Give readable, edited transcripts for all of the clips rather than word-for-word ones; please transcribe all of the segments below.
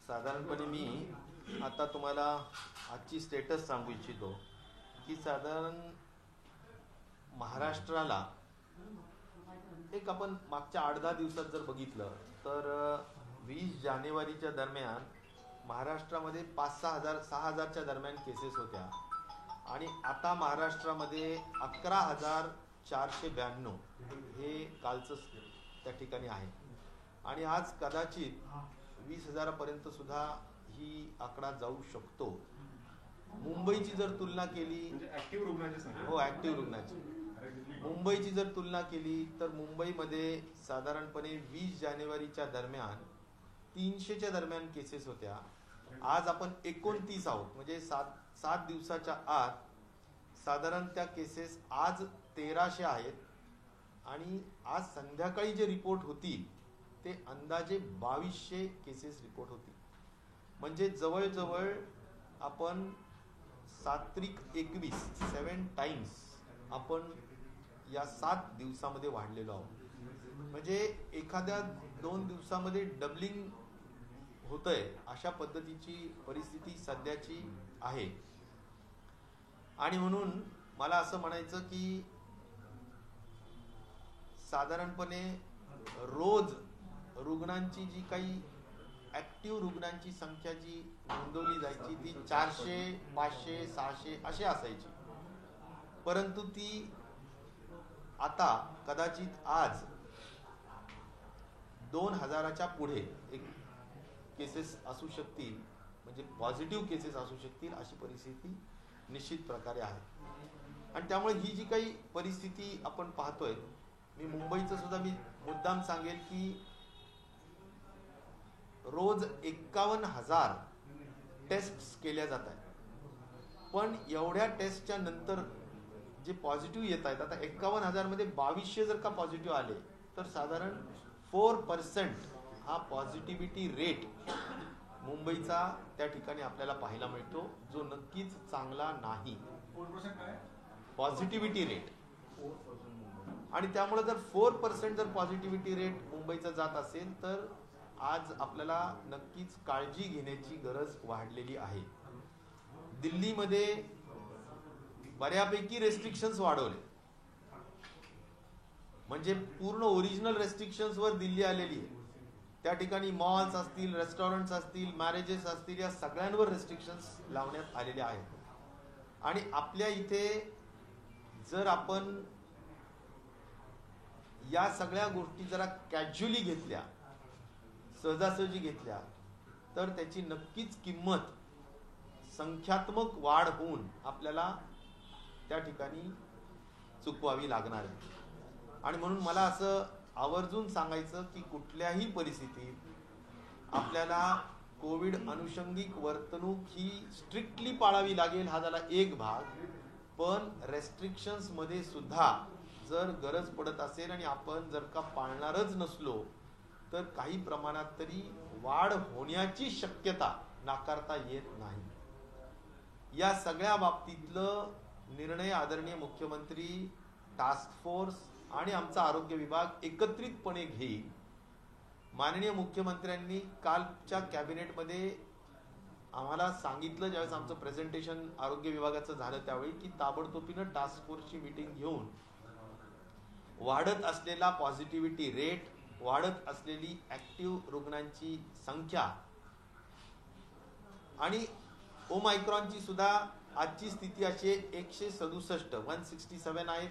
साधारणपणे मी आता तुम्हाला आजची स्टेटस सांगू इच्छितो की साधारण महाराष्ट्राला एक आपण मागच्या 8-10 दिवसात जर बघितलं तर 20 जानेवारीच्या दरम्यान महाराष्ट्रामध्ये 5,000-6,000च्या दरम्यान केसेस होत्या आणि आता महाराष्ट्रामध्ये 11,492 हे कालचं त्या ठिकाणी आहे आणि आज कदाचित 20,000पर्यंत सुद्धा ही आकडा जाऊ शकतो. मुंबईची जर तुलना केली ऍक्टिव्ह रुग्णांची संख्या हो ऍक्टिव्ह रुग्णाची मुंबईची जर तुलना केली तर मुंबईमध्ये साधारणपणे 20 जानेवारीच्या दरम्यान 300च्या दरम्यान केसेस होत्या. आज आपण 29 आहोत म्हणजे 7 दिवसाच्या आत साधारण त्या केसेस आज 1300 आहेत आणि आज संध्याकाळी जे रिपोर्ट होतील ते अंदाजे 2200 केसेस रिपोर्ट होतील. म्हणजे जवळजवळ आपण 7 टाइम्स आपण या 7 दिवसामध्ये वाढलेलो आहोत. म्हणजे एखाद्या 2 दिवसामध्ये डबलिंग होतंय अशा पद्धतीची परिस्थिती सध्याची आहे. आणि म्हणून मला असं म्हणायचं की साधारणपणे रोज रुग्णांची जी काही ऍक्टिव्ह रुग्णांची संख्या जी नोंदवली जायची ती 400, 500, 600 अशी असायची. परंतु ती आता कदाचित आज 2000च्या पुढे एक केसेस असू शकतील म्हणजे पॉझिटिव्ह केसेस असू शकतील अशी परिस्थिती निश्चित प्रकारे आहे. आणि त्यामुळे ही जी काही परिस्थिती आपण पाहतोय मी मुंबईचं सुद्धा मी मुद्दाम सांगेल की रोज 51,000 टेस्ट केल्या जात आहेत. पण एवढ्या टेस्टच्या नंतर जे पॉझिटिव्ह येत आहेत आता 51,000 मध्ये 2200 जर का पॉझिटिव्ह आले तर साधारण 4% हा पॉझिटिव्हिटी रेट मुंबईचा त्या ठिकाणी आपल्याला पाहायला मिळतो जो नक्कीच चांगला नाही. पॉझिटिव्हिटी रेट आणि त्यामुळे जर 4% जर पॉझिटिव्हिटी रेट मुंबईचा जात असेल तर आज आपल्याला नक्कीच काळजी घेण्याची गरज वाढलेली आहे. दिल्लीमध्ये बऱ्यापैकी रेस्ट्रिक्शन्स वाढवले म्हणजे पूर्ण ओरिजिनल रेस्ट्रिक्शन्स वर दिल्ली आलेली आहे. त्या ठिकाणी मॉल्स असतील, रेस्टॉरंट्स असतील, मॅरेजेस असतील या सगळ्यांवर रेस्ट्रिक्शन्स लावण्यात आलेले आहेत. आणि आपल्या इथे जर आपण या सगळ्या गोष्टी जरा कॅज्युअली घेतल्या सहजासहजी घेतल्या तर त्याची नक्कीच किंमत संख्यात्मक वाढ होऊन आपल्याला त्या ठिकाणी चुकवावी लागणार आहे. आणि म्हणून मला असं आवर्जून सांगायचं की कुठल्याही परिस्थितीत आपल्याला कोविड अनुषंगिक वर्तणूक ही स्ट्रिक्टली पाळावी लागेल हा झाला एक भाग. पण रेस्ट्रिक्शन्स मध्ये सुद्धा जर गरज पडत असेल आणि आपण जर का पाळणारच नसलो तर काही प्रमाणात तरी वाढ होण्याची शक्यता नाकारता येत नाही. या सगळ्या बाबतीतलं निर्णय आदरणीय मुख्यमंत्री, टास्क फोर्स आणि आमचा आरोग्य विभाग एकत्रितपणे घेईल. माननीय मुख्यमंत्र्यांनी कालच्या कॅबिनेटमध्ये आम्हाला सांगितलं ज्यावेळेस आमचं प्रेझेंटेशन आरोग्य विभागाचं झालं त्यावेळी की ताबडतोबीनं टास्क फोर्सची मीटिंग घेऊन वाढत असलेला पॉझिटिव्हिटी रेट, वाढत असलेली ऍक्टिव्ह रुग्णांची संख्या आणि ओमायक्रॉनची सुद्धा आजची स्थिती अशी 167 आहेत.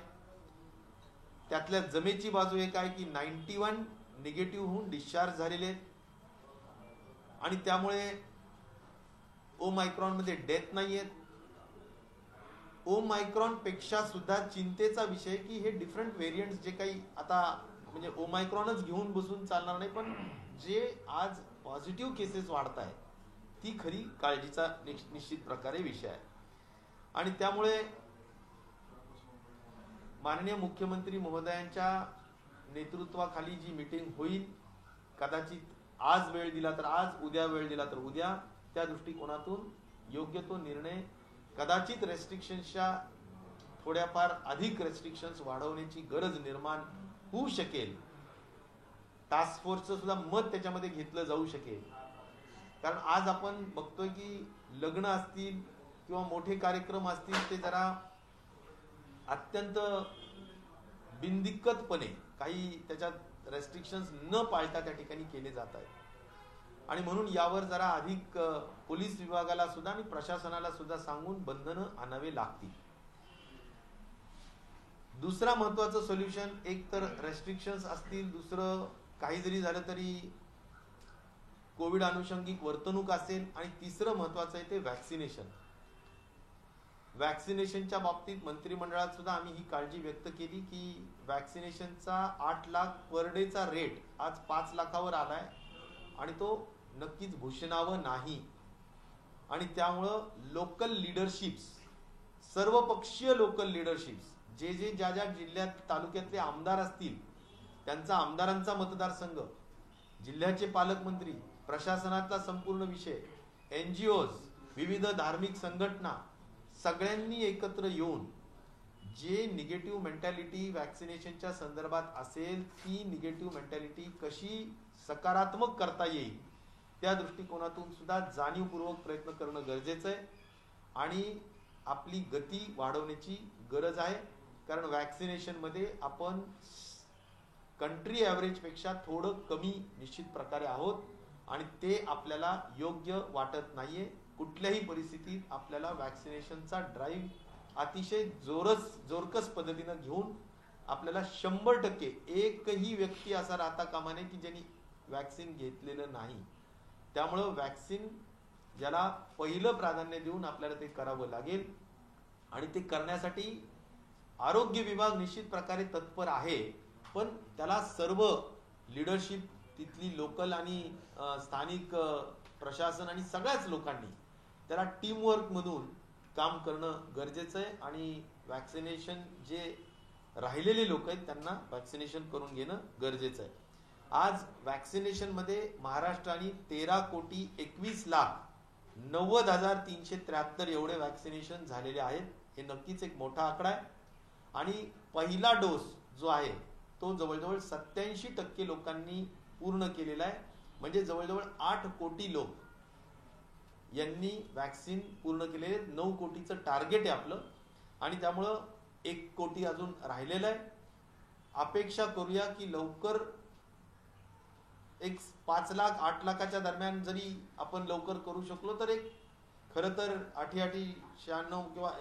त्यातल्या जमेची बाजू एक आहे की 91 निगेटिव्ह होऊन डिस्चार्ज झालेले आहेत आणि त्यामुळे ओमायक्रॉन मध्ये डेथ नाही आहेत. ओमायक्रॉन पेक्षा सुद्धा चिंतेचा विषय की हे डिफरंट व्हेरियंट्स जे काही आता म्हणजे ओमायक्रॉनच घेऊन बसून चालणार नाही पण जे आज पॉझिटिव्ह केसेस वाढत आहेत ती खरी काळजीचा निश्चित प्रकारे विषय आहे. आणि त्यामुळे माननीय मुख्यमंत्री महोदयांच्या नेतृत्वाखाली जी मीटिंग होईल कदाचित आज वेळ दिला तर आज, उद्या वेळ दिला तर उद्या, त्या दृष्टिकोनातून योग्य तो निर्णय कदाचित रेस्ट्रिक्शन्सच्या थोड्याफार अधिक रेस्ट्रिक्शन्स वाढवण्याची गरज निर्माण होऊ शकेल. टास्क फोर्सचं सुद्धा मत त्याच्यामध्ये घेतलं जाऊ शकेल. कारण आज आपण बघतोय की लग्न असतील किंवा मोठे कार्यक्रम असतील ते जरा अत्यंत बिनदिक्कतपणे काही त्याच्यात रेस्ट्रिक्शन्स न पाळता त्या ठिकाणी केले जात आहेत. आणि म्हणून यावर जरा अधिक पोलीस विभागाला सुद्धा आणि प्रशासनाला सुद्धा सांगून बंधनं आणावे लागतील. दुसरा महत्वाचं सोल्युशन, एक तर रेस्ट्रिक्शन्स असतील, दुसरं काही जरी झालं तरी कोविड अनुषंगिक वर्तणूक असेल, आणि तिसरं महत्वाचं आहे ते व्हॅक्सिनेशन. व्हॅक्सिनेशनच्या बाबतीत मंत्रिमंडळात सुद्धा आम्ही ही काळजी व्यक्त केली की व्हॅक्सिनेशनचा 8 लाख पर डेचा रेट आज 5 लाखावर आलाय आणि तो नक्कीच घोषणावं नाही. आणि त्यामुळं लोकल लिडरशिप्स, सर्वपक्षीय लोकल लिडरशिप्स, जे ज्या ज्या जिल्ह्यात तालुक्यातले आमदार असतील त्यांचा आमदारांचा मतदारसंघ, जिल्ह्याचे पालकमंत्री, प्रशासनातला संपूर्ण विषय, NGOs, विविध धार्मिक संघटना, सगळ्यांनी एकत्र येऊन जे निगेटिव्ह मेंटॅलिटी व्हॅक्सिनेशनच्या संदर्भात असेल ती निगेटिव्ह मेंटॅलिटी कशी सकारात्मक करता येईल त्या दृष्टिकोनातून सुद्धा जाणीवपूर्वक प्रयत्न करणं गरजेचं आहे. आणि आपली गती वाढवण्याची गरज आहे, कारण व्हॅक्सिनेशनमध्ये आपण कंट्री ॲव्हरेजपेक्षा थोडं कमी निश्चित प्रकारे आहोत आणि ते आपल्याला योग्य वाटत नाहीये. कुठल्याही परिस्थितीत आपल्याला व्हॅक्सिनेशनचा ड्राईव्ह अतिशय जोरकस पद्धतीनं घेऊन आपल्याला 100% एकही व्यक्ती असा राहता कामा नये की ज्यांनी व्हॅक्सिन घेतलेलं नाही. त्यामुळं व्हॅक्सिन ज्याला पहिलं प्राधान्य देऊन आपल्याला ते करावं लागेल. आणि ते करण्यासाठी आरोग्य विभाग निश्चित प्रकारे तत्पर आहे, पण त्याला सर्व लिडरशिप, तिथली लोकल आणि स्थानिक प्रशासन आणि सगळ्याच लोकांनी त्याला टीमवर्क मधून काम करणं गरजेचं आहे. आणि व्हॅक्सिनेशन जे राहिलेले लोक आहेत त्यांना व्हॅक्सिनेशन करून घेणं गरजेचं आहे. आज व्हॅक्सिनेशन मध्ये महाराष्ट्राने 13,21,90,373 एवढे व्हॅक्सिनेशन झालेले आहेत. हे नक्कीच एक मोठा आकडा आहे. आणि पहिला डोस जो आहे तो जवळजवळ 87% लोकांनी पूर्ण केलेला आहे. म्हणजे जवळजवळ 8 कोटी लोक यांनी व्हॅक्सिन पूर्ण केलेले. 9 कोटीचं टार्गेट आहे आपलं, आणि त्यामुळं 1 कोटी अजून राहिलेलं आहे. अपेक्षा करूया की लवकर एक 5 लाख 8 लाखाच्या दरम्यान जरी आपण लवकर करू शकलो तर एक खरं तर 98-96 किंवा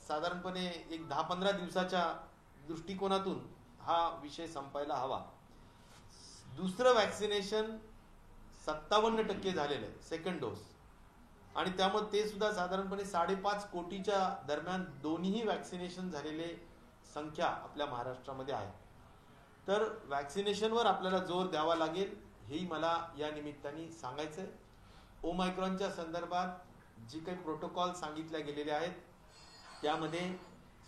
साधारणपणे एक 10-15 दिवसाच्या दृष्टिकोनातून हा विषय संपायला हवा. दुसरं व्हॅक्सिनेशन 57% झालेलं आहे, सेकंड डोस, आणि त्यामुळे ते सुद्धा साधारणपणे 5.5 कोटीच्या दरम्यान दोन्ही व्हॅक्सिनेशन झालेले संख्या आपल्या महाराष्ट्रामध्ये आहे. तर व्हॅक्सिनेशनवर आपल्याला जोर द्यावा लागेल, हेही मला या निमित्ताने सांगायचंय. ओमायक्रॉनच्या संदर्भात जे काही प्रोटोकॉल सांगितले गेलेले आहेत त्यामध्ये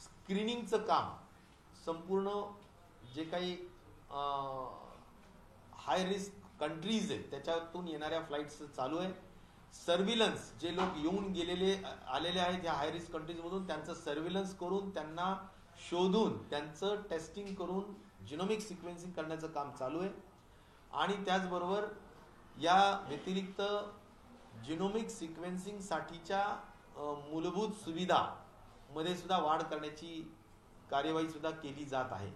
स्क्रीनिंगचं काम संपूर्ण जे काही हाय रिस्क कंट्रीज आहेत त्याच्यातून येणाऱ्या फ्लाईट्स चालू आहे. सर्व्हिलन्स, जे लोक येऊन आलेले आहेत या हाय रिस्क कंट्रीज मधून, त्यांचं सर्व्हिलन्स करून त्यांना शोधून त्यांचं टेस्टिंग करून जिनोमिक सिक्वेन्सिंग करण्याचं काम चालू आहे. आणि त्याचबरोबर या व्यतिरिक्त जिनोमिक सिक्वेन्सिंग साठीच्या मूलभूत सुविधा मध्ये सुद्धा वाढ करण्याची कार्यवाही सुद्धा केली जात आहे.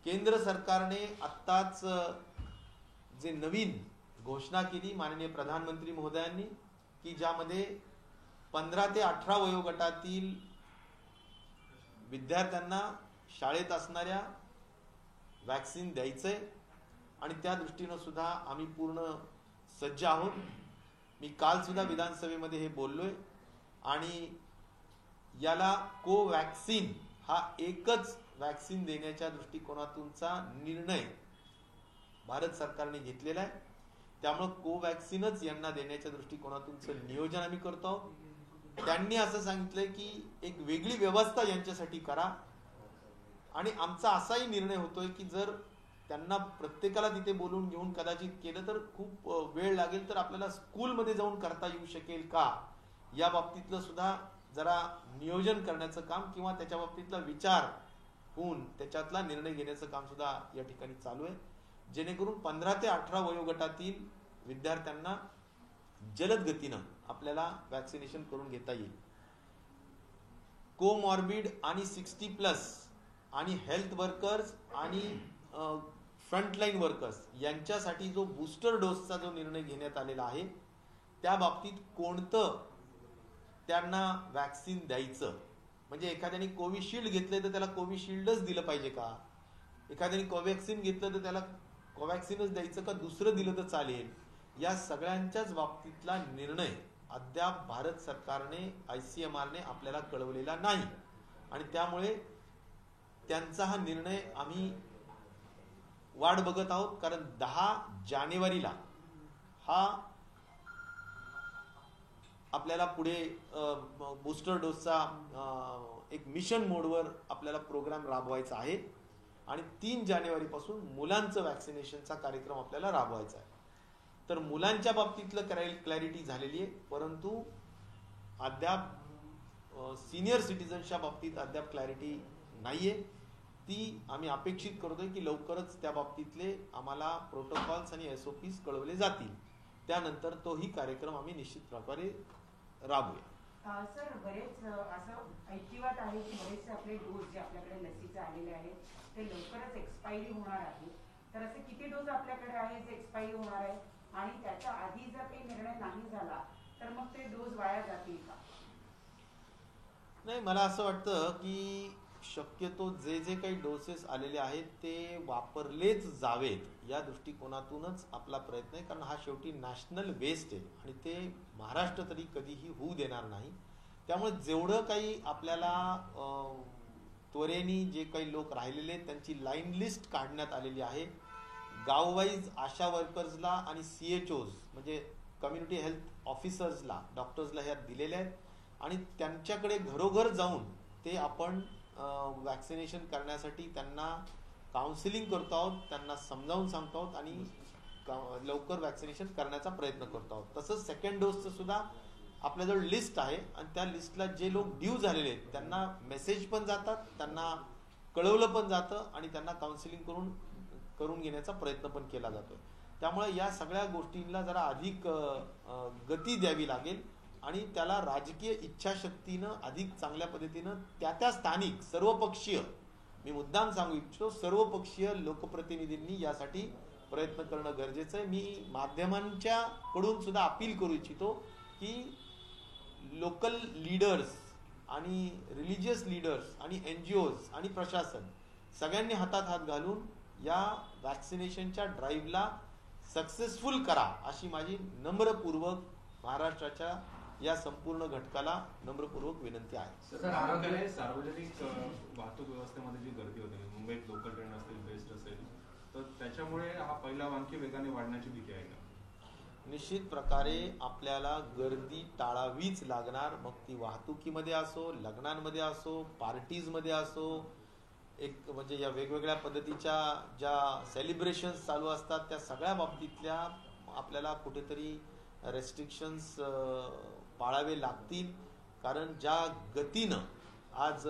केंद्र सरकारने आत्ताच जे नवीन घोषणा केली माननीय प्रधानमंत्री महोदयांनी, की ज्यामध्ये 15 ते 18 वयोगटातील विद्यार्थ्यांना शाळेत असणाऱ्या व्हॅक्सिन द्यायचंय, आणि त्या दृष्टीनं सुद्धा आम्ही पूर्ण सज्ज आहोत. मी काल सुद्धा विधानसभेमध्ये हे बोललोय. आणि याला कोवॅक्सिन हा एकच व्हॅक्सिन देण्याच्या दृष्टिकोनातूनचा निर्णय भारत सरकारने घेतलेला आहे. त्यामुळे कोवॅक्सिनच यांना देण्याच्या दृष्टिकोनातूनचं नियोजन आम्ही करतो. त्यांनी असं सांगितलंय की एक वेगळी व्यवस्था यांच्यासाठी करा. आणि आमचा असाही निर्णय होतोय की जर त्यांना प्रत्येकाला तिथे बोलून घेऊन कदाचित केलं तर खूप वेळ लागेल, तर आपल्याला स्कूलमध्ये जाऊन करता येऊ शकेल का, या बाबतीतलं सुद्धा जरा नियोजन करण्याचं काम किंवा त्याच्या बाबतीतला विचार होऊन त्याच्यातला निर्णय घेण्याचं काम सुद्धा या ठिकाणी चालू आहे, जेणेकरून 15 ते 18 वयोगटातील विद्यार्थ्यांना जलद गतीनं आपल्याला वॅक्सिनेशन करून घेता येईल. कोमॉर्बिड आणि 60+ आणि हेल्थ वर्कर्स आणि फ्रंटलाईन वर्कर्स यांच्यासाठी जो बूस्टर डोसचा जो निर्णय घेण्यात आलेला आहे त्या बाबतीत कोणतं त्यांना वॅक्सिन द्यायचं, म्हणजे एखाद्याने कोविशिल्ड घेतले तर त्याला कोविशिल्डच दिलं पाहिजे का, एखाद्याने कोवॅक्सिन घेतलं तर त्याला कोवॅक्सिनच द्यायचं का, दुसरं दिलं तर चालेल, या सगळ्यांच्याच बाबतीतला निर्णय अद्याप भारत सरकारने ICMRने आपल्याला कळवलेला नाही. आणि त्यामुळे त्यांचा हा निर्णय आम्ही वाट बघत आहोत. कारण 10 जानेवारीला हा आपल्याला पुढे बूस्टर डोसचा एक मिशन मोडवर आपल्याला प्रोग्राम राबवायचा आहे आणि 3 जानेवारीपासून मुलांचं वॅक्सिनेशनचा कार्यक्रम आपल्याला राबवायचा आहे. तर मुलांच्या बाबतीतलं क्लॅरिटी झालेली आहे, परंतु अद्याप सिनियर सिटीजन्सच्या बाबतीत अद्याप क्लॅरिटी नाहीये. ती आम्ही अपेक्षित करतोय की लवकरच त्या बाबतीतले आम्हाला प्रोटोकॉल्स आणि SOPs कळवले जातील. त्यानंतर तोही कार्यक्रम आम्ही निश्चित प्रकारे राबूया. सर, बरेच असं ऐकिवात आहे की बरेचसे आपले डोस जे आपल्याकडे लसीचे आलेले आहेत ते लवकरच एक्सपायरी होणार आहे. तर असे किती डोस आपल्याकडे आहे जे एक्सपायरी होणार आहे आणि त्याच्या आधी जर काही निर्णय नाही झाला तर मग ते डोस वाया जातील का? नाही, मला असं वाटतं की शक्यतो जे जे काही डोसेस आलेले आहेत ते वापरलेच जावेत या दृष्टिकोनातूनच आपला प्रयत्न आहे. कारण हा शेवटी नॅशनल वेस्ट आहे आणि ते महाराष्ट्र तरी कधीही होऊ देणार नाही. त्यामुळे जेवढं काही आपल्याला त्वरेने जे काही लोक राहिलेले आहेत त्यांची लाईन लिस्ट काढण्यात आलेली आहे. गाववाईज आशा वर्कर्सला आणि CHOs म्हणजे कम्युनिटी हेल्थ ऑफिसर्सला, डॉक्टर्सला ह्या दिलेल्या आहेत आणि त्यांच्याकडे घरोघर जाऊन ते आपण वॅक्सिनेशन करण्यासाठी त्यांना काउन्सिलिंग करतो आहोत, त्यांना समजावून सांगतो आहोत आणि लवकर वॅक्सिनेशन करण्याचा प्रयत्न करतो आहोत. तसंच सेकंड डोसचं सुद्धा आपल्याजवळ लिस्ट आहे आणि त्या लिस्टला जे लोक ड्यू झालेले आहेत त्यांना मेसेज पण जातात, त्यांना कळवलं पण जातं आणि त्यांना काउन्सिलिंग करून घेण्याचा प्रयत्न पण केला जातोय. त्यामुळे या सगळ्या गोष्टींना जरा अधिक गती द्यावी लागेल आणि त्याला राजकीय इच्छाशक्तीनं अधिक चांगल्या पद्धतीनं त्या स्थानिक सर्वपक्षीय, मी मुद्दाम सांगू इच्छितो, सर्वपक्षीय लोकप्रतिनिधींनी यासाठी प्रयत्न करणं गरजेचं आहे. मी माध्यमांच्या कडून सुद्धा अपील करू इच्छितो की लोकल लीडर्स आणि रिलिजियस लीडर्स आणि NGOs आणि प्रशासन सगळ्यांनी हातात हात घालून या वॅक्सिनेशनच्या ड्राईव्हला सक्सेसफुल करा अशी माझी नम्रपूर्वक महाराष्ट्राच्या या संपूर्ण घटकाला नम्रपूर्वक विनंती आहे. सार्वजनिक वाहतूक व्यवस्थेमध्ये जी गर्दी होते, मुंबईत लोकल ट्रेन असतील, बेस्ट असेल, तर त्याच्यामुळे हा पहिला आणखी वेगाने वाढण्याची भीती आहे का? निश्चित प्रकारे आपल्याला गर्दी टाळावीच लागणार. मग ती वाहतुकीमध्ये असो, लग्नांमध्ये असो, पार्टीजमध्ये असो, एक म्हणजे या वेगवेगळ्या पद्धतीच्या ज्या सेलिब्रेशन्स चालू असतात त्या सगळ्या बाबतीतल्या आपल्याला कुठेतरी रेस्ट्रिक्शन्स पाळावे लागतील. कारण ज्या गतीनं आज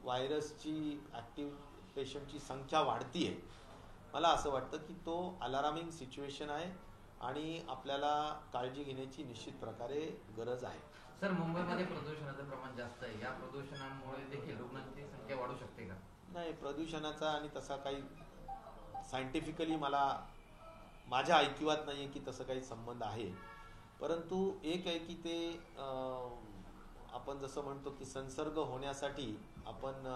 व्हायरसची ॲक्टिव्ह पेशंटची संख्या वाढतीये, मला असं वाटतं की तो अलारामिंग सिच्युएशन आहे आणि आपल्याला काळजी घेण्याची निश्चित प्रकारे गरज आहे. सर, मुंबईमध्ये प्रदूषणाचं प्रमाण जास्त आहे. या प्रदूषणामुळे देखील रुग्णांची संख्या वाढू शकते का? नाही, प्रदूषणाचा आणि तसा काही सायंटिफिकली मला माझ्या ऐकिवात नाहीये की तसं काही संबंध आहे. परंतु एक आहे की ते आपण जसं म्हणतो की संसर्ग होण्यासाठी आपण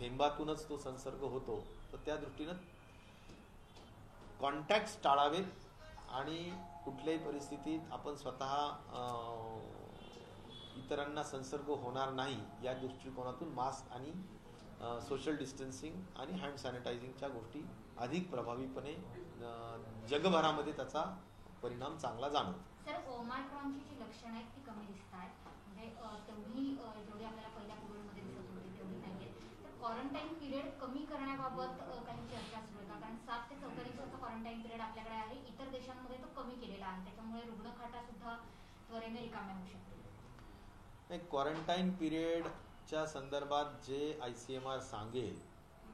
थेंबातूनच तो संसर्ग होतो, तर त्या दृष्टीनं कॉन्टॅक्ट्स टाळावेत आणि कुठल्याही परिस्थितीत आपण स्वतः इतरांना संसर्ग होणार नाही या दृष्टिकोनातून मास्क आणि सोशल डिस्टन्सिंग आणि हँड सॅनिटायझिंगच्या गोष्टी अधिक प्रभावीपणे जगभरामध्ये त्याचा परिणाम चांगला जाणवतो. सर, ओमायक्रॉनची जी लक्षणं आहेत ती कमी दिसत आहेत, म्हणजे जेवढी आपल्याला पहिल्या पिरियडमध्ये दिसत होती तेवढी नाहीये. तर क्वारंटाईन पिरियड कमी करण्याबाबत काही चर्चा सुरू आहे का? कारण 7 ते 14 दिवसाचा क्वारंटाईन पिरियड आपल्याकडे आहे, इतर देशांमध्ये तो कमी केलेला आहे, त्याच्यामुळे रुग्णखाटा सुद्धा त्वरेने रिकाम्या होऊ शकते. क्वारंटाईन पिरियडच्या संदर्भात जे ICMR सांगेल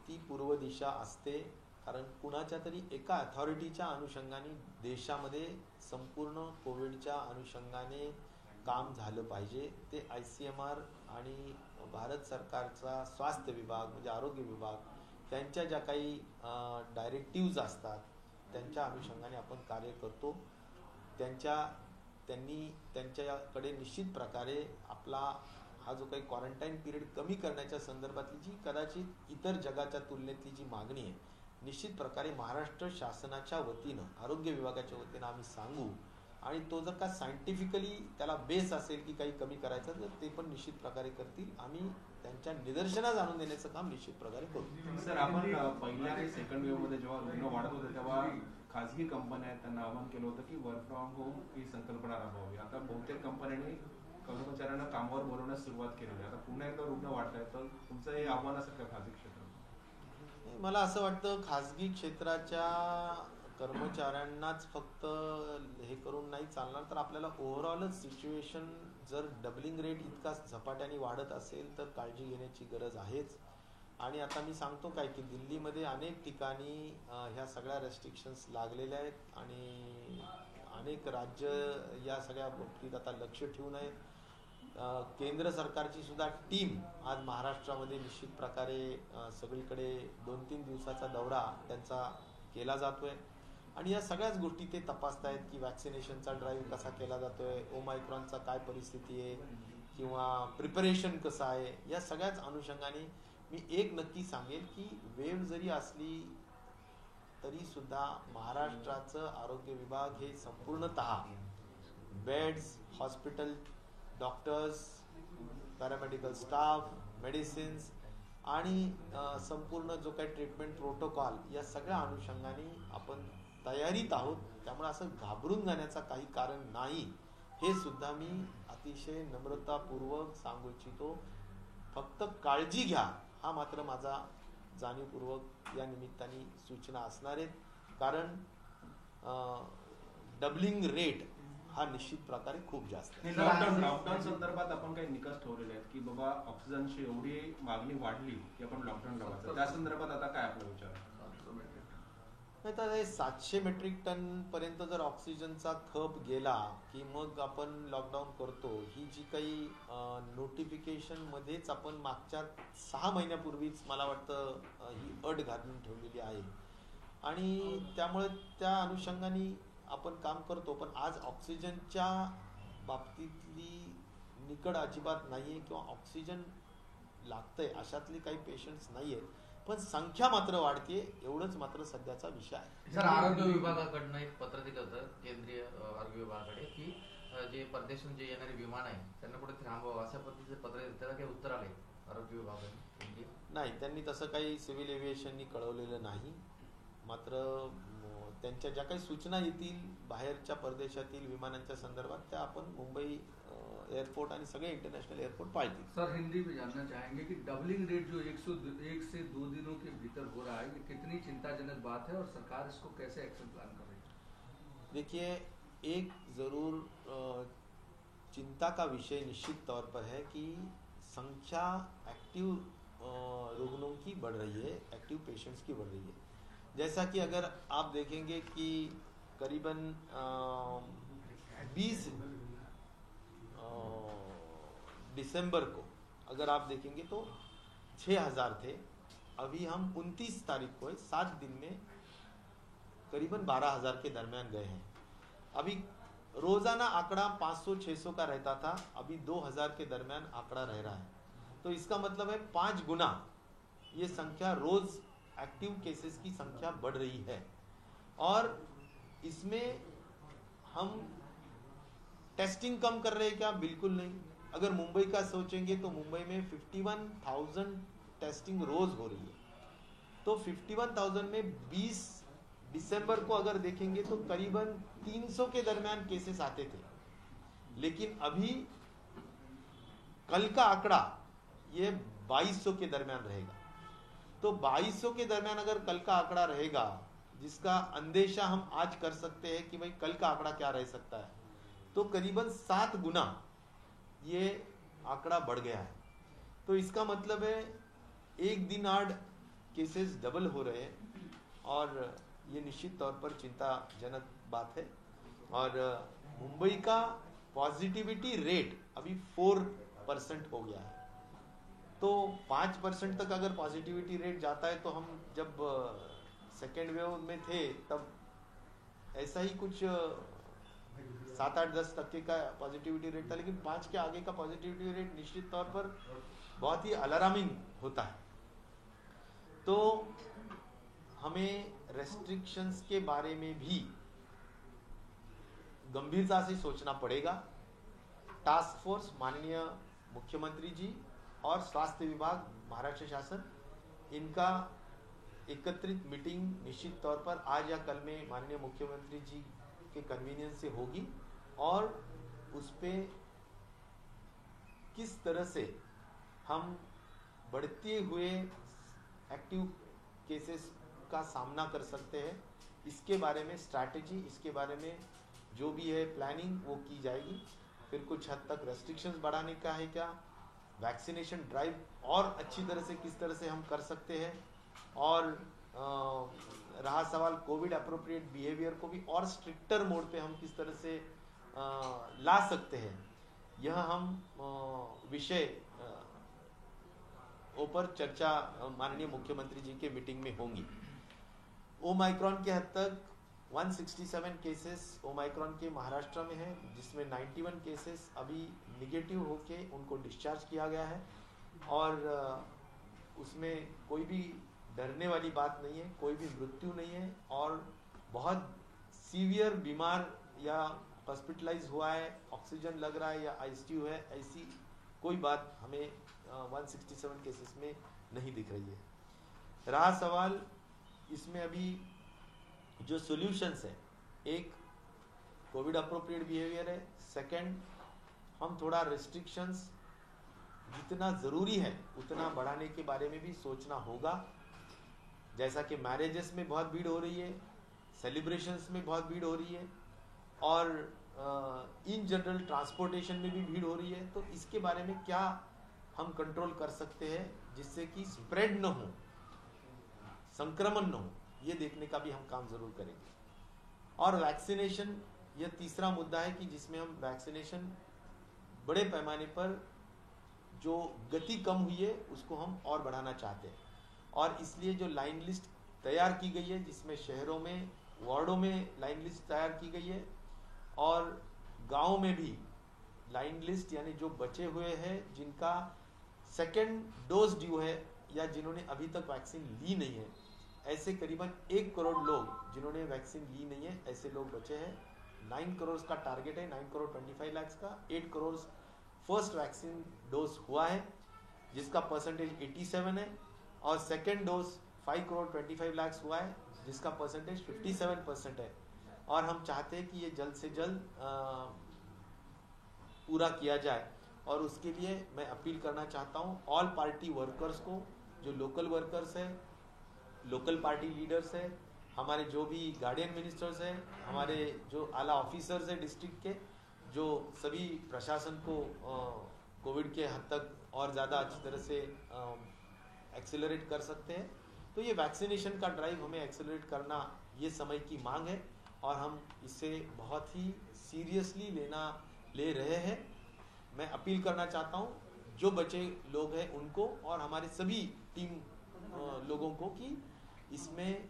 ती पूर्व दिशा असते. कारण कुणाच्या तरी एका अथॉरिटीच्या अनुषंगाने देशामध्ये संपूर्ण कोविडच्या अनुषंगाने काम झालं पाहिजे. ते ICMR आणि भारत सरकारचा स्वास्थ्य विभाग म्हणजे आरोग्य विभाग त्यांच्या ज्या काही डायरेक्टिव्ज असतात त्यांच्या अनुषंगाने आपण कार्य करतो. त्यांनी त्यांच्याकडे निश्चित प्रकारे आपला हा जो काही क्वारंटाईन पिरियड कमी करण्याच्या संदर्भातली जी कदाचित इतर जगाच्या तुलनेतली जी मागणी आहे निश्चित प्रकारे महाराष्ट्र शासनाच्या वतीनं आरोग्य विभागाच्या वतीनं आम्ही सांगू आणि तो जर का सायंटिफिकली त्याला बेस असेल की काही कमी करायचं तर ते पण निश्चित प्रकारे करतील. आम्ही त्यांच्या निदर्शनास आणून देण्याचं काम निश्चित प्रकारे करू. सर, आपण पहिल्या आणि सेकंड वेव्ह मध्ये जेव्हा रुग्ण वाढत होते तेव्हा खासगी कंपन्या आहेत त्यांना आवाहन केलं होतं की वर्क फ्रॉम होम ही संकल्पना राबवावी. आता बहुतेक कंपन्यांनी कर्मचाऱ्यांना कामावर बोलवण्यास सुरुवात केलेली आहे. आता पुन्हा एकदा रुग्ण वाढत आहेत तर तुमचं हे आव्हान असेल का खासगी क्षेत्रात? मला असं वाटतं खाजगी क्षेत्राच्या कर्मचाऱ्यांनाच फक्त हे करून नाही चालणार तर आपल्याला ओव्हरऑलच सिच्युएशन जर डबलिंग रेट इतका झपाट्याने वाढत असेल तर काळजी घेण्याची गरज आहेच. आणि आता मी सांगतो काय की दिल्लीमध्ये अनेक ठिकाणी ह्या सगळ्या रेस्ट्रिक्शन्स लागलेल्या आहेत आणि अनेक राज्य या सगळ्या बाबतीत आता लक्ष ठेवून आहेत. केंद्र सरकारची सुद्धा टीम आज महाराष्ट्रामध्ये निश्चित प्रकारे सगळीकडे 2-3 दिवसाचा दौरा त्यांचा केला जातोय आणि या सगळ्याच गोष्टी ते तपासतायत की वॅक्सिनेशनचा ड्राईव्ह कसा केला जातोय, ओमायक्रॉनचा काय परिस्थिती आहे किंवा प्रिपरेशन कसं आहे. या सगळ्याच अनुषंगाने मी एक नक्की सांगेल की वेव्ह जरी असली तरी सुद्धा महाराष्ट्राचं आरोग्य विभाग हे संपूर्णतः beds, hospital, doctors, paramedical staff, medicines आणि संपूर्ण जो काही ट्रीटमेंट प्रोटोकॉल या सगळ्या अनुषंगाने आपण तयारीत आहोत. त्यामुळे असं घाबरून जाण्याचं काही कारण नाही हे सुद्धा मी अतिशय नम्रतापूर्वक सांगू इच्छितो. फक्त काळजी घ्या हा मात्र माझा जाणीवपूर्वक या निमित्ताने सूचना असणार आहेत. कारण डबलिंग रेट हा निश्चित प्रकारे खूप जास्त आहे. लॉकडाऊन संदर्भात आपण काही निकष ठेवलेले आहेत की बाबा ऑक्सिजनची एवढी मागणी वाढली की आपण लॉकडाऊन लावायचं, त्या संदर्भात आता काय आपला विचार? नाही तर 700 मेट्रिक टन पर्यंत जर ऑक्सिजनचा खप गेला की मग आपण लॉकडाऊन करतो. ही जी काही नोटिफिकेशन मध्येच आपण मागच्या 6 महिन्यापूर्वीच मला वाटतं ही अट घालून ठेवलेली आहे आणि त्यामुळे त्या अनुषंगाने आपण काम करतो. पण आज ऑक्सिजनच्या बाबतीतली निकड अजिबात नाहीये किंवा ऑक्सिजन लागतंय अशातले काही पेशंट्स नाहीयेत. पण संख्या मात्र वाढते एवढंच मात्र सध्याचा विषय आहे. सर, आरोग्य विभागाकडनं एक पत्र दिलं होतं केंद्रीय आरोग्य विभागाकडे की जे परदेशातून जे येणारे विमान आहे त्यांना कुठे थांबवावं अशा पद्धतीचं पत्र दिलं. त्याला काही उत्तर आले आरोग्य विभागाने? नाही, त्यांनी तसं काही सिव्हिल एव्हिएशननी कळवलेलं नाही. मात्र त्यांच्या ज्या काही सूचना येतील बाहेरच्या परदेशातील विमानांच्या संदर्भात त्या आपण मुंबई एयरपोर्ट आणि सगळे इंटरनेशनल एयरपोर्ट पाळतील. सर, हिंदी में जानना चाहेंगे कि डबलिंग रेट जो 1 से 2 दिनों के भीतर हो रहा है, ये कितनी चिंताजनक बात है और सरकार इसको कैसे एक्शन प्लान कर रही है? देखिए, एक ज़रूर चिंता का विषय निश्चित तौर पर है कि संख्या एक्टिव रुग्णों की बढ़ रही है, एक्टिव पेशेंट्स की बढ़ रही है. जैसा कि अगर आप देखेंगे कि करीबन 20 दिसंबर को अगर आप देखेंगे तो 6000 थे. अभी हम 29 तारीख को 7 दिन में करीबन 12000 के दरमियान गए हैं. अभी रोजाना आंकड़ा 500-600 का रहता था, अभी 2000 के दरमियान आंकड़ा रह रहा है. तो इसका मतलब है 5 गुना ये संख्या रोज एक्टिव केसेस की संख्या बढ़ रही है. और इसमें हम टेस्टिंग कम कर रहे हैं क्या? बिल्कुल नहीं. अगर मुंबई का सोचेंगे तो मुंबई में 51,000 टेस्टिंग रोज हो रही है. तो 51,000 में 20 दिसंबर को अगर देखेंगे तो करीबन 300 के दरमियान केसेस आते थे. लेकिन अभी कल का आंकड़ा ये 2200 के दरमियान रहेगा. तो 2200 के दरमियान अगर कल का आंकड़ा रहेगा, जिसका अंदेशा हम आज कर सकते हैं कि भाई कल का आंकड़ा क्या रह सकता है, तो करीबन 7 गुना ये आंकड़ा बढ़ गया है. तो इसका मतलब है एक दिन 8 केसेस डबल हो रहे हैं और ये निश्चित तौर पर चिंताजनक बात है। और मुंबई का पॉजिटिविटी रेट अभी 4% हो गया है, तो 5% तक अगर पॉजिटिविटी रेट जाता है तो हम जब सेकेंड वेव में थे तब ऐसा ही कुछ 7-8-10% का पॉजिटिविटी रेट था, लेकिन 5 के आगे का पॉजिटिविटी रेट निश्चित तौर पर बहुत ही अलार्मिंग होता है। तो हमें रेस्ट्रिक्शंस के बारे में भी गंभीरता से सोचना पड़ेगा। टास्क फोर्स माननीय मुख्यमंत्री जी और स्वास्थ्य विभाग महाराष्ट्र शासन, इनका एकत्रित मीटिंग निश्चित तौर पर आज या कल में माननीय मुख्यमंत्री जी के कन्वीनियंस से होगी और उस पे किस तरह से हम बढ़ते हुए एक्टिव केसेस का सामना कर सकते हैं, इसके बारे में स्ट्रैटेजी, इसके बारे में जो भी है प्लानिंग वो की जाएगी। फिर कुछ हद तक रेस्ट्रिक्शंस बढ़ाने का है क्या, वैक्सीनेशन ड्राइव और अच्छी तरह से किस तरह से हम कर सकते हैं, और रहा सवाल कोविड अप्रोप्रिएट बिहेवियर को भी और स्ट्रिक्टर मोड पे हम किस तरह से ला सकते हैं, यह हम विषय ऊपर चर्चा माननीय मुख्यमंत्री जी के मीटिंग में होंगी। ओमाइक्रॉन के हद तक 167 केसेस ओमाइक्रॉन के महाराष्ट्र में है, जिसमें 91 केसेस अभी निगेटिव होके उनको डिस्चार्ज किया गया है और उसमें कोई भी डरने वाली बात नहीं है, कोई भी मृत्यु नहीं है और बहुत सीवियर बीमार या हॉस्पिटलाइज हुआ है, ऑक्सीजन लग रहा है या आईसीयू है, ऐसी कोई बात हमें 167 केसेस में नहीं दिख रही है। रहा सवाल इसमें अभी जो सॉल्यूशंस है, एक कोविड अप्रोप्रिएट बिहेवियर है, सेकंड हम थोड़ा रेस्ट्रिक्शंस जितना ज़रूरी है उतना बढ़ाने के बारे में भी सोचना होगा। जैसा कि मैरिजेस में बहुत भीड़ हो रही है, सेलिब्रेशंस में बहुत भीड़ हो रही है और इन जनरल ट्रांसपोर्टेशन में भी भीड़ हो रही है, तो इसके बारे में क्या हम कंट्रोल कर सकते हैं जिससे कि स्प्रेड न हो, संक्रमण न हो, ये देखने का भी हम काम जरूर करेंगे। और वैक्सीनेशन, यह तीसरा मुद्दा है कि जिसमें हम वैक्सीनेशन बड़े पैमाने पर जो गति कम हुई है उसको हम और बढ़ाना चाहते हैं और इसलिए जो लाइन लिस्ट तैयार की गई है, जिसमें शहरों में वार्डों में लाइन लिस्ट तैयार की गई है और गांव में भी लाइन लिस्ट, यानी जो बचे हुए हैं जिनका सेकेंड डोज ड्यू है या जिन्होंने अभी तक वैक्सीन ली नहीं है, ऐसे करीबन 1 करोड़ लोग जिन्होंने वैक्सीन ली नहीं है, ऐसे लोग बचे हैं। 9 करोड़ का टारगेट है, 9 करोड़ 25 लाख का। 8 करोड़ फर्स्ट वैक्सीन डोज हुआ है जिसका परसेंटेज 87 है और सेकेंड डोज 5 करोड़ 25 लाख हुआ है जिसका परसेंटेज 57% है और हम चाहते हैं कि ये जल्द से जल्द पूरा किया जाए। और उसके लिए मैं अपील करना चाहता हूँ ऑल पार्टी वर्कर्स को, जो लोकल वर्कर्स हैं, लोकल पार्टी लीडर्स हैं, हमारे जो भी गार्डियन मिनिस्टर्स हैं, हमारे जो आला ऑफिसर्स हैं डिस्ट्रिक्ट के, जो सभी प्रशासन को कोविड के हद तक और ज़्यादा अच्छी तरह से एक्सेलरेट कर सकते हैं। तो ये वैक्सीनेशन का ड्राइव हमें एक्सेलरेट करना ये समय की मांग है और हम इसे बहुत ही सीरियसली ले रहे हैं। मैं अपील करना चाहता हूँ जो बचे लोग हैं उनको और हमारे सभी टीम लोगों को कि इसमें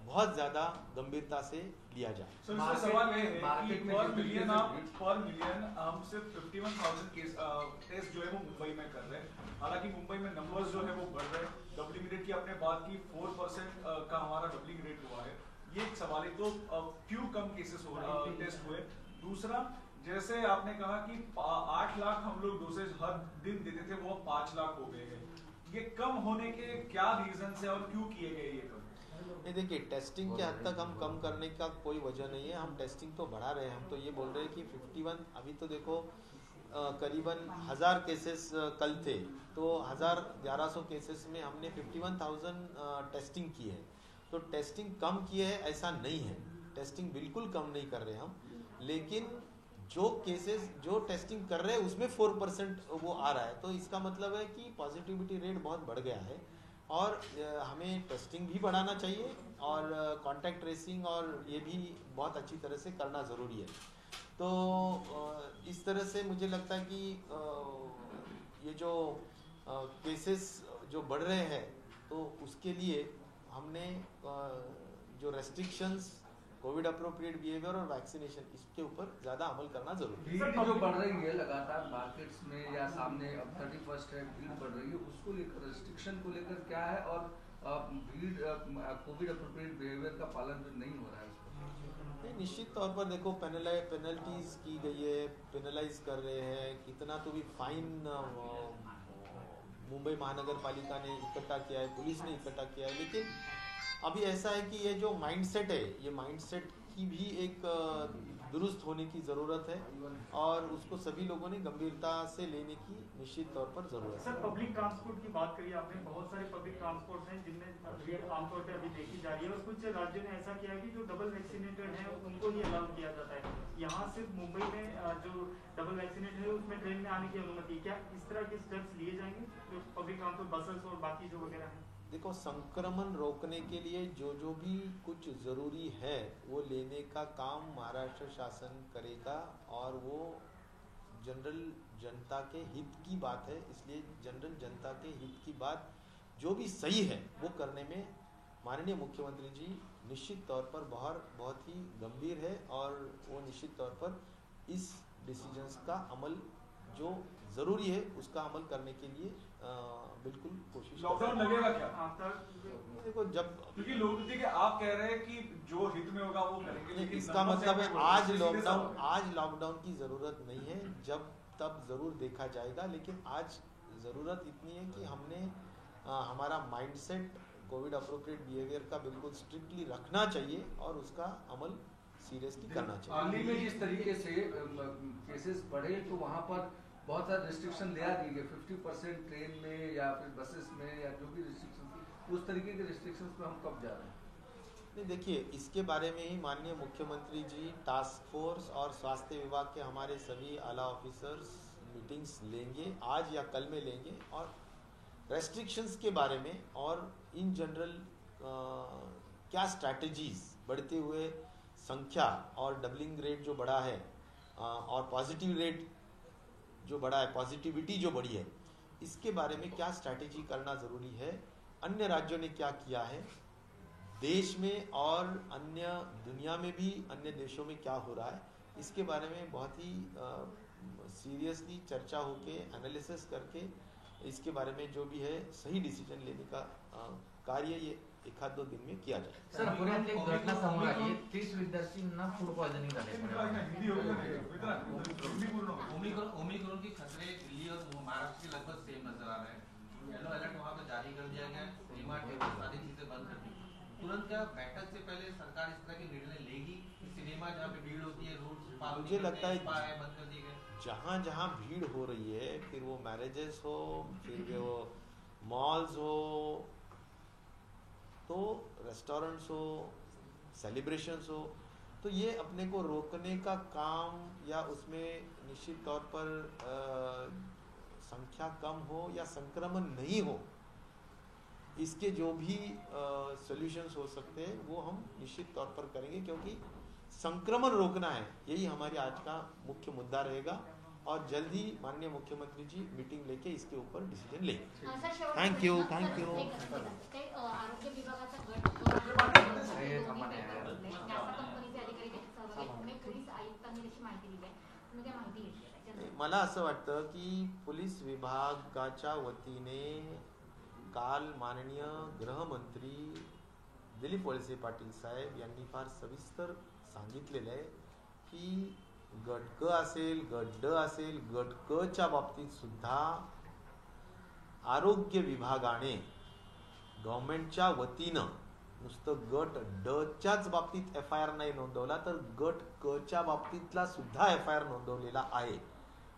बहुत ज्यादा गंभीरता से लिया जाए। सवाल ये है कि पर मिलियन हम सिर्फ 51,000 केस टेस्ट जो है वो मुंबई में कर रहे हैं। हालांकि मुंबई में नंबर्स जो है वो बढ़ रहे हैं। डबलिंग रेट की आपने बात की, 4% का हमारा डबलिंग रेट हुआ है। ये एक सवाल है, तो क्यों कम केसेस टेस्ट हुए? दूसरा, जैसे आपने कहा कि 8 लाख हम लोग डोसेज हर दिन देते थे, वो 5 लाख हो गए हैं। ये कम होने के क्या रीजन है और क्यों किए गए ये कम? ये देखिए, टेस्टिंग के हद तक हम कम करने का कोई वजह नहीं है, हम टेस्टिंग तो बढ़ा रहे हैं। हम तो ये बोल रहे हैं कि 51, अभी तो देखो करीबन 1000 केसेस कल थे, तो 1100 केसेस में हमने 51,000 टेस्टिंग की है। तो टेस्टिंग कम की है ऐसा नहीं है, टेस्टिंग बिल्कुल कम नहीं कर रहे हम, लेकिन जो केसेस जो टेस्टिंग कर रहे हैं उसमें 4% वो आ रहा है, तो इसका मतलब है कि पॉजिटिविटी रेट बहुत बढ़ गया है और हमें टेस्टिंग भी बढ़ाना चाहिए और कांटेक्ट ट्रेसिंग और ये भी बहुत अच्छी तरह से करना ज़रूरी है। तो इस तरह से मुझे लगता है कि ये जो केसेस जो बढ़ रहे हैं तो उसके लिए हमने जो रेस्ट्रिक्शंस, कोविड अप्रोप्रिएट बिहेवियर और वैक्सीनेशन, इसके ऊपर ज़्यादा अमल करना जरूरी है। भीड़ जो बढ़ रही है लगातार मार्केट्स में या सामने, अब 31 है, भीड़ बढ़ रही है, उसको लेकर रेस्ट्रिक्शन को लेकर क्या है, और भीड़ कोविड अप्रोप्रिएट बिहेवियर का पालन जो नहीं हो रहा है उसको? निश्चित तौर पर देखो, पेनल्टीज की गई है, पेनलाइज कर रहे हैं, कितना तो भी फाइन मुंबई महानगर पालिका ने इकट्ठा किया है, पुलिस ने इकट्ठा किया है, लेकिन अभी ऐसा है कि ये जो माइंडसेट है, ये माइंडसेट की भी एक दुरुस्त होने की ज़रूरत है और उसको सभी लोगों ने गंभीरता से लेने की निश्चित तौर पर ज़रूरत है। सर, पब्लिक ट्रांसपोर्ट की बात करिए आपने, बहुत सारे पब्लिक ट्रांसपोर्ट हैं जिनमें भीड़ आमतौर पर अभी देखी जा रही है और कुछ राज्यों ने ऐसा किया है कि जो डबल वैक्सीनेटेड हैं उनको ही अलाउ किया जाता है। यहाँ सिर्फ मुंबई में जो डबल वैक्सीनेटेड है उसमें ट्रेन में आने की अनुमति, क्या इस तरह के स्टेप्स लिए जाएंगे जो पब्लिक ट्रांसपोर्ट, बसेस और बाकी जो वगैरह हैं? देखो, संक्रमण रोकने के लिए जो भी कुछ ज़रूरी है वो लेने का काम महाराष्ट्र शासन करेगा और वो जनरल जनता के हित की बात है, इसलिए जनरल जनता के हित की बात जो भी सही है वो करने में माननीय मुख्यमंत्री जी निश्चित तौर पर बहुत ही गंभीर है और वो निश्चित तौर पर इस डिसीजंस का अमल जो ज़रूरी है उसका अमल करने के लिए बिल्कुल कोशिश। लॉकडाउन लगेगा क्या? देखो, जब क्योंकि लोग देखिए आप कह रहे हैं कि जो हित में होगा वो करेंगे, लेकिन इसका मतलब है आज लॉकडाउन की ज़रूरत नहीं है, जब तब ज़रूर देखा जाएगा, लेकिन आज ज़रूरत इतनी है कि हमने हमारा माइंडसेट कोविड अप्रोप्रिएट बिहेवियर का बिल्कुल स्ट्रिक्टली रखना चाहिए और उसका अमल सीरियसली करना चाहिए। दिल्ली में जिस तरीके से केसेस बढ़े तो वहाँ पर बहुत सारे रिस्ट्रिक्शन ले दी गए, 50% ट्रेन में या फिर बसेस में या जो भी रिस्ट्रिक्शन, उस तरीके के रिस्ट्रिक्शंस पे हम कब जा रहे हैं? नहीं, देखिए, इसके बारे में ही माननीय मुख्यमंत्री जी टास्क फोर्स और स्वास्थ्य विभाग के हमारे सभी आला ऑफिसर्स मीटिंग्स लेंगे, आज या कल में लेंगे और रेस्ट्रिक्शंस के बारे में और इन जनरल क्या स्ट्रैटेजीज, बढ़ते हुए संख्या और डबलिंग रेट जो बढ़ा है और पॉजिटिव रेट जो बढ़ा है, पॉजिटिविटी जो बढ़ी है, इसके बारे में क्या स्ट्रैटेजी करना ज़रूरी है, अन्य राज्यों ने क्या किया है, देश में और अन्य दुनिया में भी अन्य देशों में क्या हो रहा है, इसके बारे में बहुत ही सीरियसली चर्चा होके एनालिसिस करके इसके बारे में जो भी है सही डिसीजन लेने का कार्य ये 1-2 दिन में किया जाए। सर, पुण्यात एक घटना समोर आली, 30 विद्यार्थ्यांना फूड पॉइझनिंग झाले। ओमिक्रॉन के खतरे दिल्ली और महाराष्ट्र के लगभग सेम नजर आ रहे हैं। येलो अलर्ट वहाँ पे जारी कर दिया गया है, सिनेमा थिएटर सारी चीजें बंद कर दी। तुरंत क्या बैठक से पहले सरकार इस तरह के निर्णय लेगी कि सिनेमा जहाँ पे भीड़ होती है, रूल्स मुझे लगता है बंद कर दिए गए? जहाँ भीड़ हो रही है, फिर वो मैरिजेस हो, फिर वो मॉल्स हो, तो रेस्टोरेंट्स हो, सेलिब्रेशंस हो, तो ये अपने को रोकने का काम या उसमें निश्चित तौर पर संख्या कम हो या संक्रमण नहीं हो, इसके जो भी सॉल्यूशंस हो सकते हैं वो हम निश्चित तौर पर करेंगे, क्योंकि संक्रमण रोकना है, यही हमारे आज का मुख्य मुद्दा रहेगा और जल्द ही माननीय मुख्यमंत्री जी मीटिंग लेके इसके ऊपर डिसीजन लेंगे। Thank you. आरोग्य विभागाचा गट कंपनीचे अधिकारी त्याच्यात सहभागी आहेत, पुणे पोलीस आयुक्तांनी त्याची माहिती दिली आहे, तुम्ही काय माहिती घेतली आहे? मला असं वाटतं की पोलीस विभागाच्या वतीने काल माननीय गृहमंत्री दिलीप वळसे पाटील साहेब यांनी फार सविस्तर सांगितलेलं आहे की गट क असेल, गट ड असेल, गट क च्या बाबतीत सुद्धा आरोग्य विभागाने गव्हर्नमेंटच्या वतीनं नुसतं गट ड च्याच बाबतीत FIR नाही नोंदवला, तर गट क च्या बाबतीतला सुद्धा FIR नोंदवलेला आहे।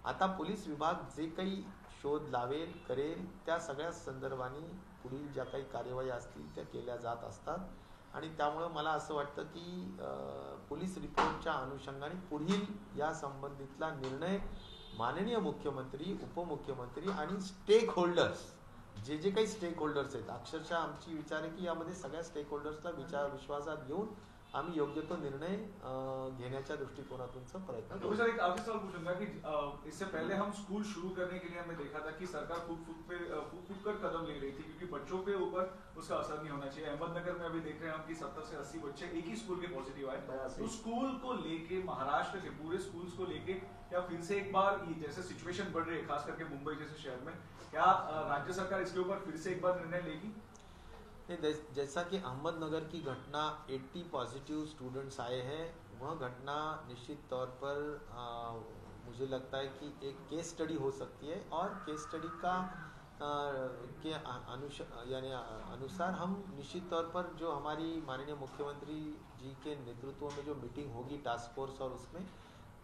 आता पोलीस विभाग जे काही शोध लावेल, करेल, त्या सगळ्या संदर्भाने पुढील ज्या काही कार्यवाही असतील त्या केल्या जात असतात आणि त्यामुळे मला असं वाटतं की पोलीस रिपोर्टच्या अनुषंगाने पुढील या संबंधितला निर्णय माननीय मुख्यमंत्री, उपमुख्यमंत्री आणि स्टेक होल्डर्स जे काही स्टेक होल्डर्स आहेत, अक्षरशः आमची विचार आहे की यामध्ये सगळ्या स्टेक होल्डर्सला विश्वासात घेऊन आम्ही योग्य तो निर्णय घेण्याच्या दृष्टिकोनातूनचा प्रयत्न तो करू. सर एक आखिरी सवाल पूछूंगा कि इससे पहले हम स्कूल शुरू करने के लिए हमने देखा था कि सरकार फूट कर कदम ले रही थी क्योंकि बच्चों पे ऊपर उसका असर नहीं होना चाहिए. अहमदनगर में अभी देख रहे हैं हम कि 70 से 80 बच्चे एक ही स्कूल के पॉजिटिव आए. तो स्कूल को लेके, महाराष्ट्र के पूरे स्कूल्स को लेके क्या फिर से एक बार ये जैसे सिचुएशन बढ़ रही है खास करके मुंबई जैसे शहर में, क्या राज्य सरकार इसके ऊपर फिर से एक बार निर्णय लेगी? जैसा कि अहमदनगर की घटना 80 पॉजिटिव स्टूडेंट्स आए हैं, वह घटना निश्चित तौर पर मुझे लगता है कि एक केस स्टडी हो सकती है और केस स्टडी का के अनुसार हम निश्चित तौर पर जो हमारी माननीय मुख्यमंत्री जी के नेतृत्व में जो मीटिंग होगी टास्क फोर्स और उसमें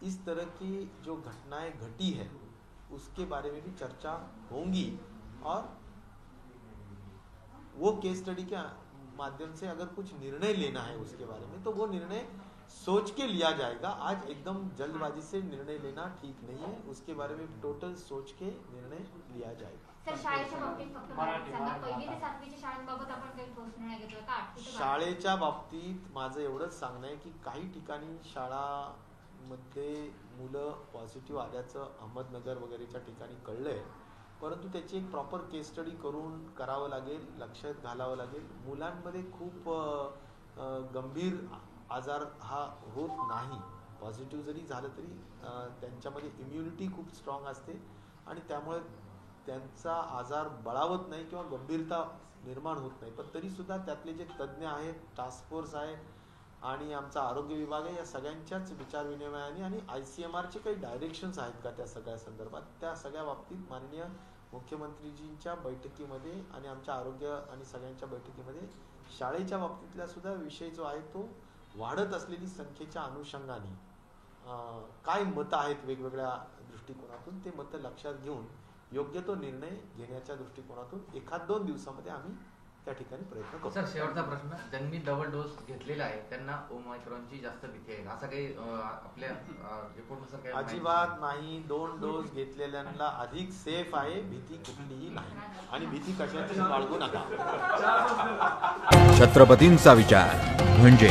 इस तरह की जो घटनाएं घटी है उसके बारे में भी चर्चा होंगी और वो केस स्टडी के माध्यम से अगर कुछ निर्णय लेना है उसके बारे में तो वो निर्णय सोच के लिया जाएगा. आज एकदम जल्दबाजी से निर्णय लेना ठीक नहीं है, उसके बारे में टोटल सोच के निर्णय लिया जाएगा. सर शाळेच्या बाबतीत फक्त सांगा, 1ली ते 7वीच्या शाळांबाबत आपण काही ठोस निर्णय घेतोय का? 8वी ते 12वी शाळेच्या बाबतीत माझं एवढंच सांगणं आहे की काही ठिकाणी शाळामध्ये मुलं पॉझिटिव्ह आल्याचं अहमदनगर वगैरेच्या ठिकाणी कळलंय, परंतु त्याची एक प्रॉपर केस स्टडी करावं लागेल, लक्षात घालावं लागेल. मुलांमध्ये खूप गंभीर आजार हा होत नाही. पॉझिटिव्ह जरी झालं तरी त्यांच्यामध्ये इम्युनिटी खूप स्ट्रॉंग असते आणि त्यामुळे त्यांचा आजार बळावत नाही किंवा गंभीरता निर्माण होत नाही. पण तरीसुद्धा त्यातले जे तज्ज्ञ आहेत, टास्क फोर्स आहे आणि आमचा आरोग्य विभाग आहे, या सगळ्यांच्याच विचारविनिमयाने आणि ICMRचे काही डायरेक्शन्स आहेत का त्या सगळ्या संदर्भात, त्या सगळ्या बाबतीत माननीय मुख्यमंत्रीजींच्या बैठकीमध्ये आणि आमच्या आरोग्य आणि सगळ्यांच्या बैठकीमध्ये शाळेच्या बाबतीतला सुद्धा विषय जो आहे तो वाढत असलेली संख्येच्या अनुषंगाने काय मतं आहेत वेगवेगळ्या दृष्टिकोनातून, ते मतं लक्षात घेऊन योग्य तो निर्णय घेण्याच्या दृष्टिकोनातून 1-2 दिवसामध्ये आम्ही त्या ठिकाणी प्रयत्न करू. सर शेवटचा प्रश्न, ज्यांनी डबल डोस घेतलेला आहे त्यांना ओमायक्रॉनची जास्त भीती आहे असं काही आपल्या रिपोर्टनुसार काही अजिबात नाही. 2 डोस घेतलेल्यांना अधिक सेफ आहे, भीती कुठलीही नाही आणि भीती कशाची बाळगू नका. छत्रपतींचा विचार म्हणजे